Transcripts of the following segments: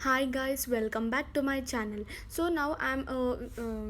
Hi guys, welcome back to my channel. So now I'm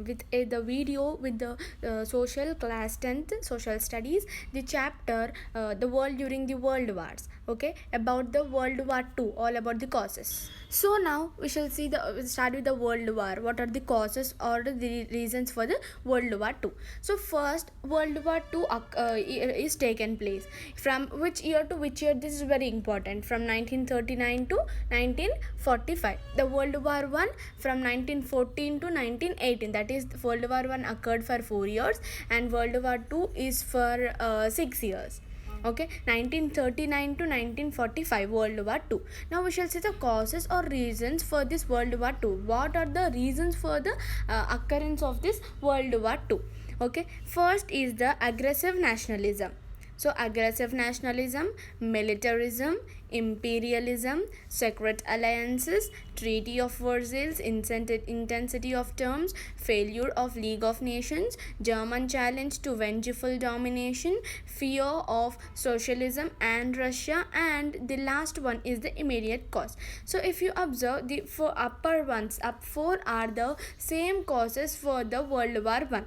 with the video with the social class 10th social studies, the chapter the world during the world wars. Okay, about the World War 2, all about the causes. So now we shall see start with the World War. What are the causes or the reasons for the World War 2? So first, World War 2 is taken place. From which year to which year? This is very important. From 1939 to 1945. The World War 1 from 1914 to 1918. That is, World War 1 occurred for 4 years and World War 2 is for 6 years. Okay, 1939 to 1945 World War 2. Now we shall see the causes or reasons for this World War 2. What are the reasons for the occurrence of this World War 2? Okay, first is the aggressive nationalism. So aggressive nationalism, militarism, imperialism, secret alliances, treaty of Versailles, intensity of terms, failure of League of Nations, German challenge to vengeful domination, fear of socialism and Russia, and the last one is the immediate cause. So if you observe, the four upper ones, up four are the same causes for the World War 1.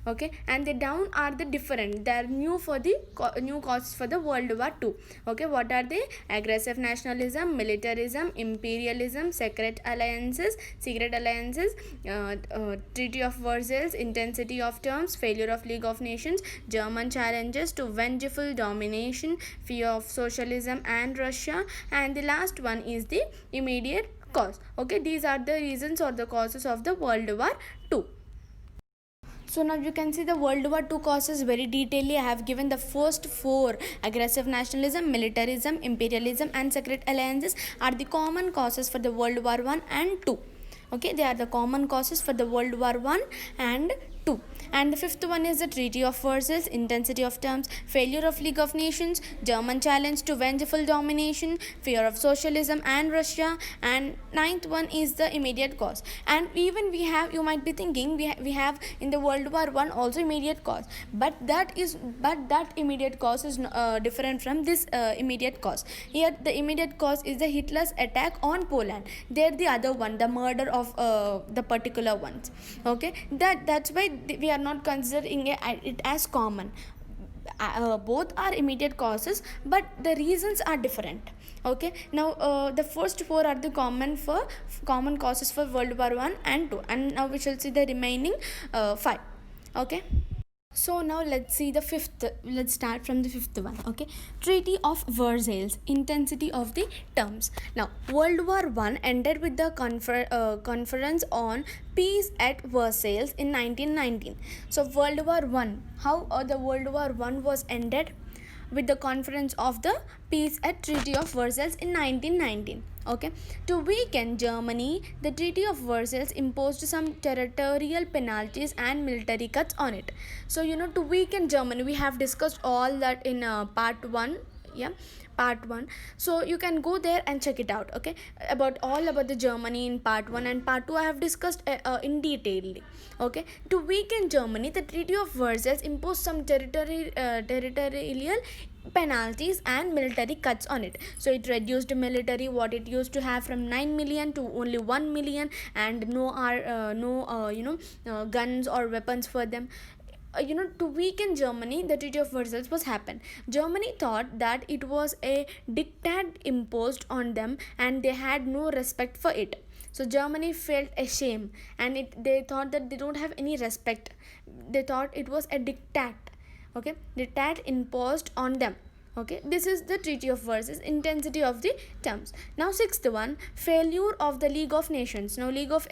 Okay, and the down are the different, they are new for the new causes for the World War 2. Okay, what are they? Aggressive nationalism, militarism, imperialism, secret alliances, treaty of Versailles, intensity of terms, failure of League of Nations, German challenges to vengeful domination, fear of socialism and Russia, and the last one is the immediate cause. Okay, these are the reasons or the causes of the World War 2. So now you can see the World War II causes very detailedly. I have given the first four: aggressive nationalism, militarism, imperialism, and secret alliances are the common causes for the World War I and 2. Okay, they are the common causes for the World War I and 2. And the fifth one is the Treaty of Versailles, intensity of terms, failure of League of Nations, German challenge to vengeful domination, fear of socialism and Russia, and ninth one is the immediate cause. And even we have, you might be thinking, we have in the World War I also immediate cause, but that immediate cause is different from this immediate cause. Here the immediate cause is the Hitler's attack on Poland. There the other one, the murder of the particular ones. Okay, that's why we are not considering it as common. Both are immediate causes, but the reasons are different. Okay, now the first four are the common causes for World War I and 2, and now we shall see the remaining 5. Okay, so now let's see the fifth. Let's start from the fifth one. Okay, Treaty of Versailles, intensity of the terms. Now World War I ended with the conference on peace at Versailles in 1919. So World War I, how the World War I was ended? With the conference of the peace at Treaty of Versailles in 1919. Okay, to weaken Germany, the Treaty of Versailles imposed some territorial penalties and military cuts on it. So to weaken Germany, we have discussed all that in part 1. Yeah, part 1, so you can go there and check it out. Okay, about the Germany in part 1, and part 2 I have discussed in detail. Okay, to weaken Germany, the Treaty of Versailles imposed some territorial penalties and military cuts on it. So it reduced military, what it used to have, from 9 million to only 1 million, and no guns or weapons for them. To weaken Germany, the Treaty of Versailles was happened. Germany thought that it was a diktat imposed on them and they had no respect for it. So Germany felt ashamed, and they thought that they don't have any respect. They thought it was a diktat. Okay, diktat imposed on them. Okay, this is the Treaty of Versailles, intensity of the terms. Now sixth one, failure of the League of Nations. Now League of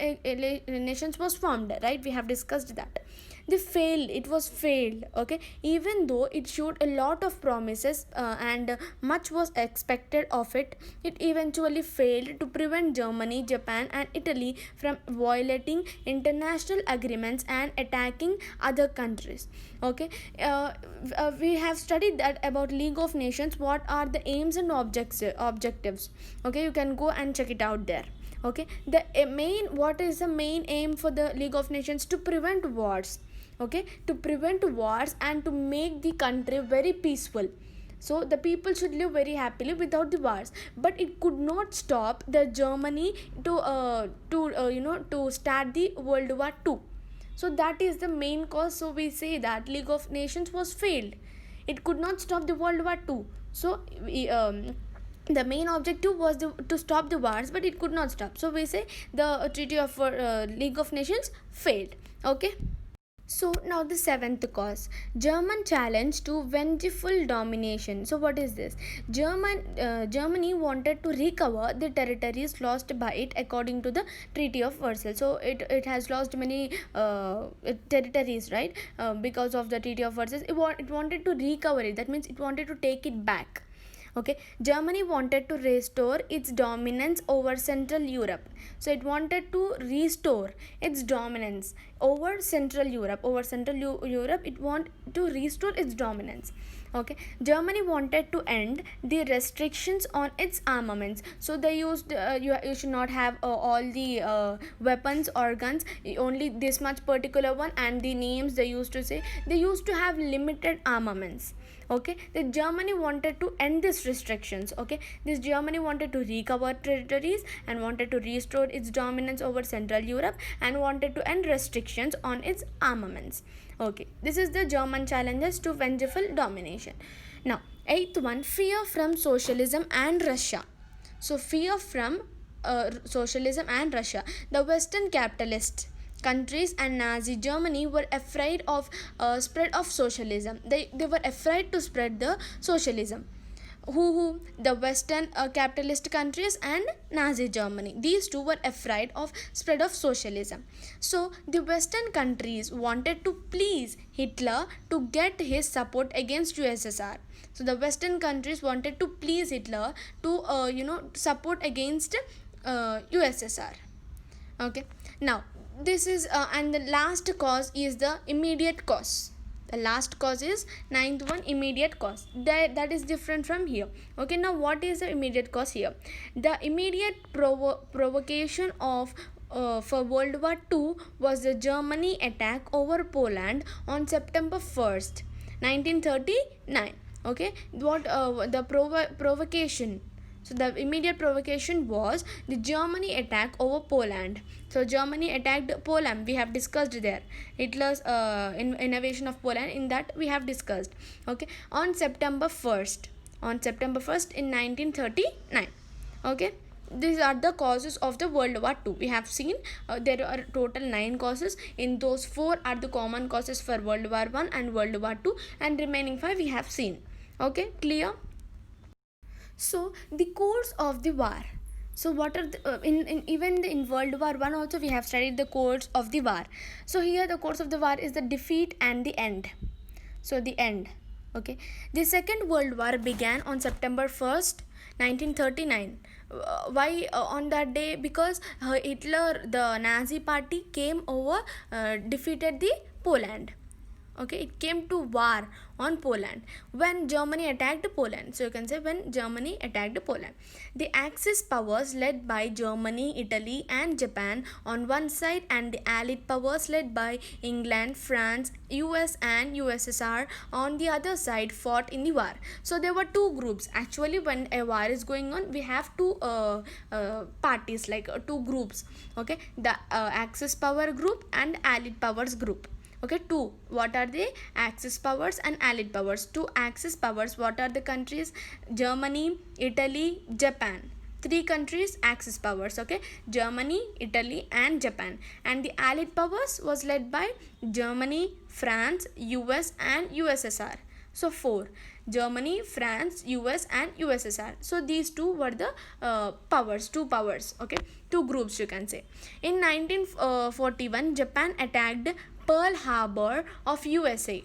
Nations was formed, right? We have discussed that. It was failed. Okay, even though it showed a lot of promises and much was expected of it, it eventually failed to prevent Germany, Japan and Italy from violating international agreements and attacking other countries. Okay, we have studied that about League of Nations, what are the aims and objectives. Okay, you can go and check it out there. Okay, what is the main aim for the League of Nations? To prevent wars. Okay, to prevent wars and to make the country very peaceful. So the people should live very happily without the wars, but it could not stop the Germany to start the World War II. So that is the main cause. So we say that League of Nations was failed. It could not stop the World War II. So the main objective was to stop the wars, but it could not stop. So we say the treaty of League of Nations failed. Okay. So now the seventh cause, German challenge to vengeful domination. So what is this? Germany wanted to recover the territories lost by it according to the Treaty of Versailles. So it has lost many territories, right? Because of the Treaty of Versailles, it wanted to recover it. That means it wanted to take it back. Okay, Germany wanted to restore its dominance over Central Europe. So it wanted to restore its dominance over Central Europe. Europe, it wanted to restore its dominance. Okay, Germany wanted to end the restrictions on its armaments. So they used you should not have all the weapons or guns, only this much particular one, and the names they used to say, they used to have limited armaments. Okay, the Germany wanted to end these restrictions. Okay, this Germany wanted to recover territories and wanted to restore its dominance over Central Europe and wanted to end restrictions on its armaments. Okay, this is the German challenges to vengeful domination. Now, eighth one, fear from socialism and Russia. So fear from socialism and Russia. The Western capitalists countries and Nazi Germany were afraid of spread of socialism. They were afraid to spread the socialism. Who the Western capitalist countries and Nazi Germany, these two were afraid of spread of socialism. So the Western countries wanted to please Hitler to get his support against USSR. So the Western countries wanted to please Hitler to support against USSR. Okay, now this is and the last cause is the immediate cause. The last cause is ninth one, immediate cause. That is different from here. Okay, now what is the immediate cause here? The immediate provocation of for World War II was the Germany attack over Poland on September 1st, 1939. Okay, what the provocation? So the immediate provocation was the Germany attack over Poland. So Germany attacked Poland. We have discussed there. Hitler's invasion of Poland. In that we have discussed. Okay, on September 1st. On September 1st in 1939. Okay. These are the causes of the World War II. We have seen there are total 9 causes. In those 4 are the common causes for World War I and World War II, and remaining 5 we have seen. Okay, clear? So the course of the war. So what are the, in World War I also we have studied the course of the war. So here the course of the war is the defeat and the end. So the end. Okay. The Second World War began on September 1st, 1939. Why on that day? Because Hitler, the Nazi party, came over, defeated the Poland. Okay, it came to war on Poland when Germany attacked Poland. So you can say when Germany attacked Poland. The Axis powers led by Germany, Italy and Japan on one side, and the Allied powers led by England, France, US and USSR on the other side fought in the war. So there were two groups. Actually, when a war is going on, we have two parties, like two groups. Okay, the Axis power group and Allied powers group. Okay, two. What are the Axis powers and Allied powers? Two Axis powers. What are the countries? Germany, Italy, Japan. 3 countries, Axis powers. Okay, Germany, Italy and Japan. And the Allied powers was led by Germany, France, US and USSR. So 4. Germany, France, US and USSR. So these two were the powers, two powers. Okay, two groups you can say. In 1941, Japan attacked Pearl Harbor of USA,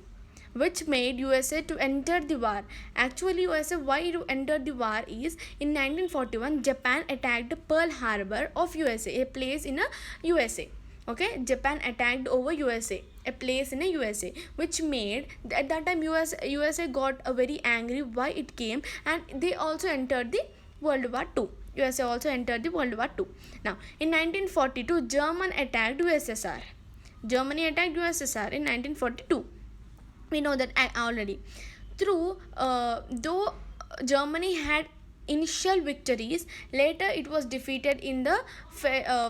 which made USA to enter the war. Actually, USA, why to enter the war is, in 1941, Japan attacked Pearl Harbor of USA, a place in a USA. Okay, Japan attacked over USA, a place in a USA, which made, at that time USA got very angry why it came, and they also entered the World War II. USA also entered the World War II. Now, in 1942, German attacked USSR. Germany attacked USSR in 1942. We know that already. Though Germany had initial victories, later it was defeated in the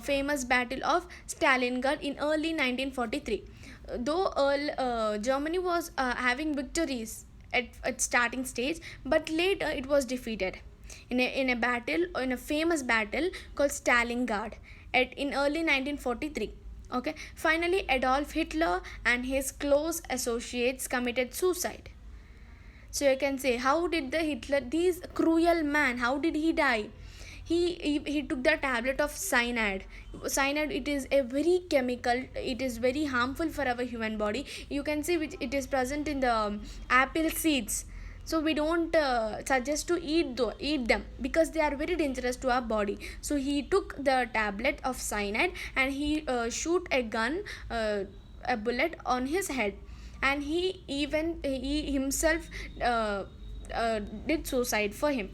famous Battle of Stalingrad in early 1943. Though Germany was having victories at starting stage, but later it was defeated in a battle, in a famous battle called Stalingrad in early 1943. Okay, finally Adolf Hitler and his close associates committed suicide. So you can say, how did the Hitler, this cruel man, how did he die? He took the tablet of cyanide. Cyanide, it is a very chemical, it is very harmful for our human body. You can see which it is present in the apple seeds. So we don't suggest to eat them because they are very dangerous to our body. So he took the tablet of cyanide and he shoot a bullet on his head, and he himself did suicide for him.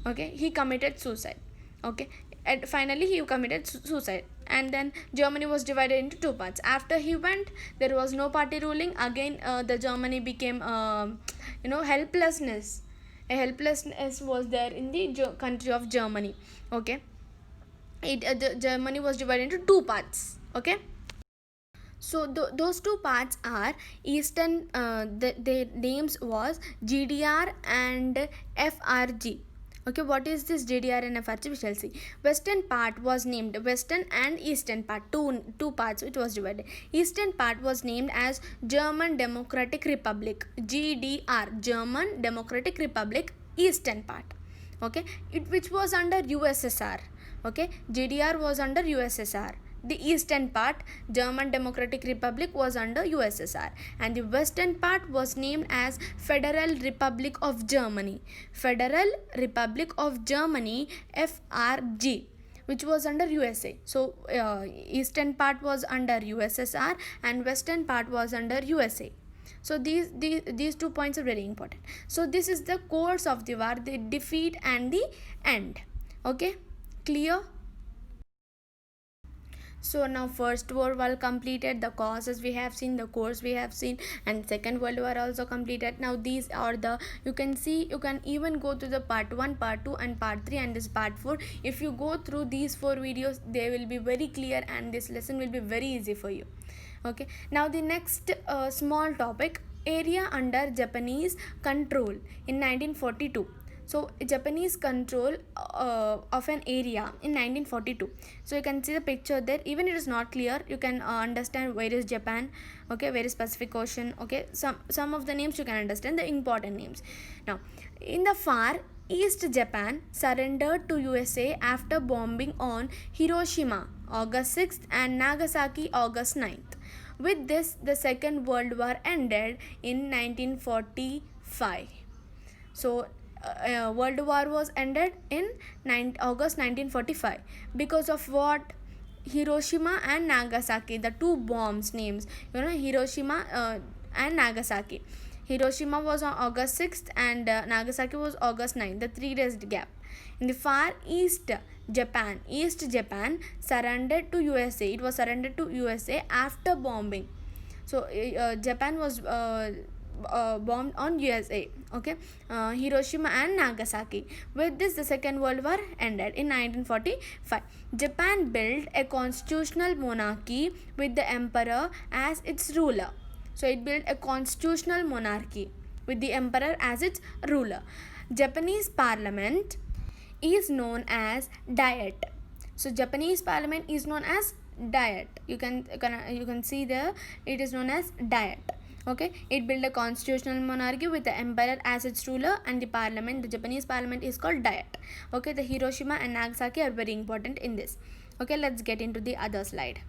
Okay, he committed suicide. Okay, and finally he committed suicide, and then Germany was divided into two parts. After he went, there was no party ruling again. The Germany became helplessness. A helplessness was there in the country of Germany. Okay, the Germany was divided into two parts. Okay, so those two parts are Eastern. Their names was GDR and FRG. Okay, what is this GDR and FRG? We shall see. Western part was named Western and Eastern part. Two parts it was divided. Eastern part was named as German Democratic Republic. GDR, German Democratic Republic, Eastern part. Okay, which was under USSR. Okay, GDR was under USSR. The eastern part, German Democratic Republic, was under USSR, and the western part was named as Federal Republic of Germany. Federal Republic of Germany, FRG, which was under USA. So eastern part was under USSR and western part was under USA. So these 2 points are very important. So this is the course of the war, the defeat and the end. Okay, clear? So now First World War completed, the causes we have seen, the course we have seen, and Second World War also completed. Now these are the, you can see, you can even go to the part 1, part 2 and part 3 and this part 4. If you go through these 4 videos, they will be very clear and this lesson will be very easy for you. Okay, now the next small topic, area under Japanese control in 1942. So Japanese control of an area in 1942. So you can see the picture there. Even it is not clear, you can understand where is Japan. Okay, where is Pacific Ocean. Okay, some of the names you can understand, the important names. Now in the far East, Japan surrendered to USA after bombing on Hiroshima August 6th and Nagasaki August 9th. With this, the Second World War ended in 1945. So World War was ended in August 1945 because of what? Hiroshima and Nagasaki, the two bombs names, Hiroshima and Nagasaki. Hiroshima was on August 6th and Nagasaki was August 9th, the 3 days gap. In the far east Japan, surrendered to USA. It was surrendered to USA after bombing. So Japan was bombed on USA. Okay, Hiroshima and Nagasaki. With this, the Second World War ended in 1945. Japan built a constitutional monarchy with the emperor as its ruler. So it built a constitutional monarchy with the emperor as its ruler. Japanese parliament is known as Diet. So Japanese parliament is known as Diet. You can see there, it is known as Diet. Okay, it built a constitutional monarchy with the emperor as its ruler, and the parliament, the Japanese parliament, is called Diet. Okay, the Hiroshima and Nagasaki are very important in this. Okay, let's get into the other slide.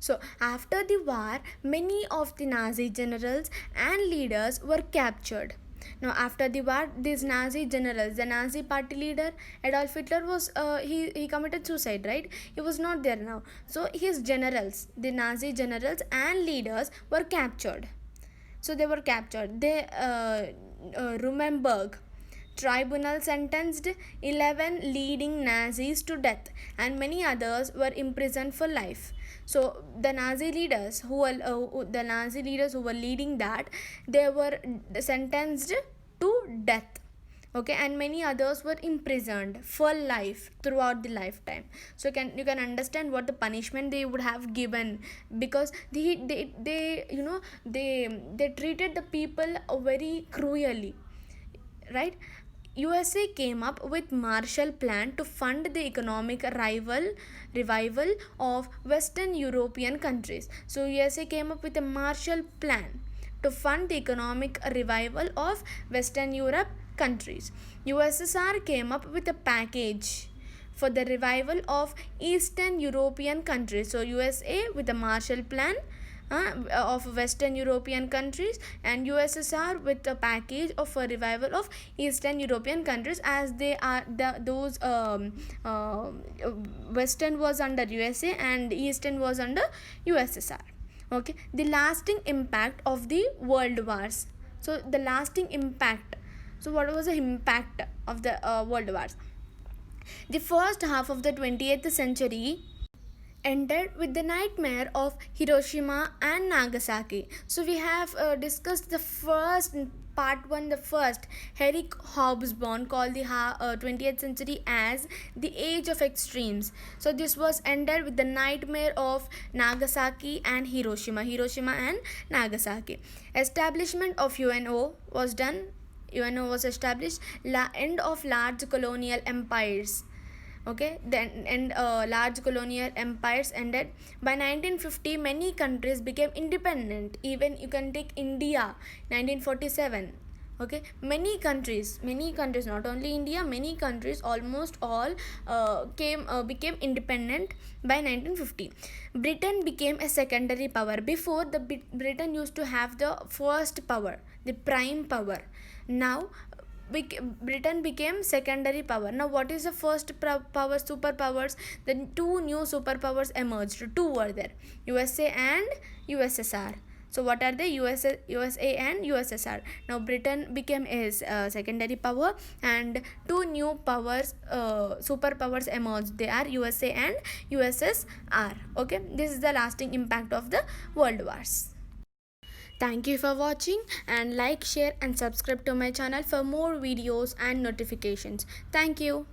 So after the war, many of the Nazi generals and leaders were captured. Now after the war, these Nazi generals, the Nazi party leader Adolf Hitler was he committed suicide, right? He was not there now. So his generals, the Nazi generals and leaders, were captured. So they were captured. Nuremberg tribunal sentenced 11 leading Nazis to death, and many others were imprisoned for life. So the Nazi leaders who were leading that, they were sentenced to death. Okay, and many others were imprisoned for life throughout the lifetime. So you can understand what the punishment they would have given, because they you know they treated the people very cruelly, right? USA came up with Marshall Plan to fund the economic revival of Western European countries. So USA came up with a Marshall Plan to fund the economic revival of Western Europe countries. USSR came up with a package for the revival of Eastern European countries. So USA with the Marshall Plan of Western European countries, and USSR with a package of a revival of Eastern European countries, as they are those Western was under USA and Eastern was under USSR. Okay, the lasting impact of the world wars. So the lasting impact. So what was the impact of the world wars? The first half of the 20th century ended with the nightmare of Hiroshima and Nagasaki. So we have discussed the first part 1, the first. Eric Hobsbawm called the 20th century as the age of extremes. So this was ended with the nightmare of Nagasaki and Hiroshima and Nagasaki. Establishment of UNO was done. UNO was established. End of large colonial empires. Okay, then and large colonial empires ended. By 1950, many countries became independent. Even you can take India, 1947. Okay, many countries, not only India, many countries, almost all became independent by 1950. Britain became a secondary power. Before, the Britain used to have the first power, the prime power. Now Britain became secondary power. Now what is the first power, superpowers? The two new superpowers emerged. Two were there, USA and USSR. So what are they? USA and USSR. Now Britain became his secondary power, and two new powers, superpowers emerged. They are USA and USSR. Okay, this is the lasting impact of the world wars. Thank you for watching, and like, share and subscribe to my channel for more videos and notifications. Thank you.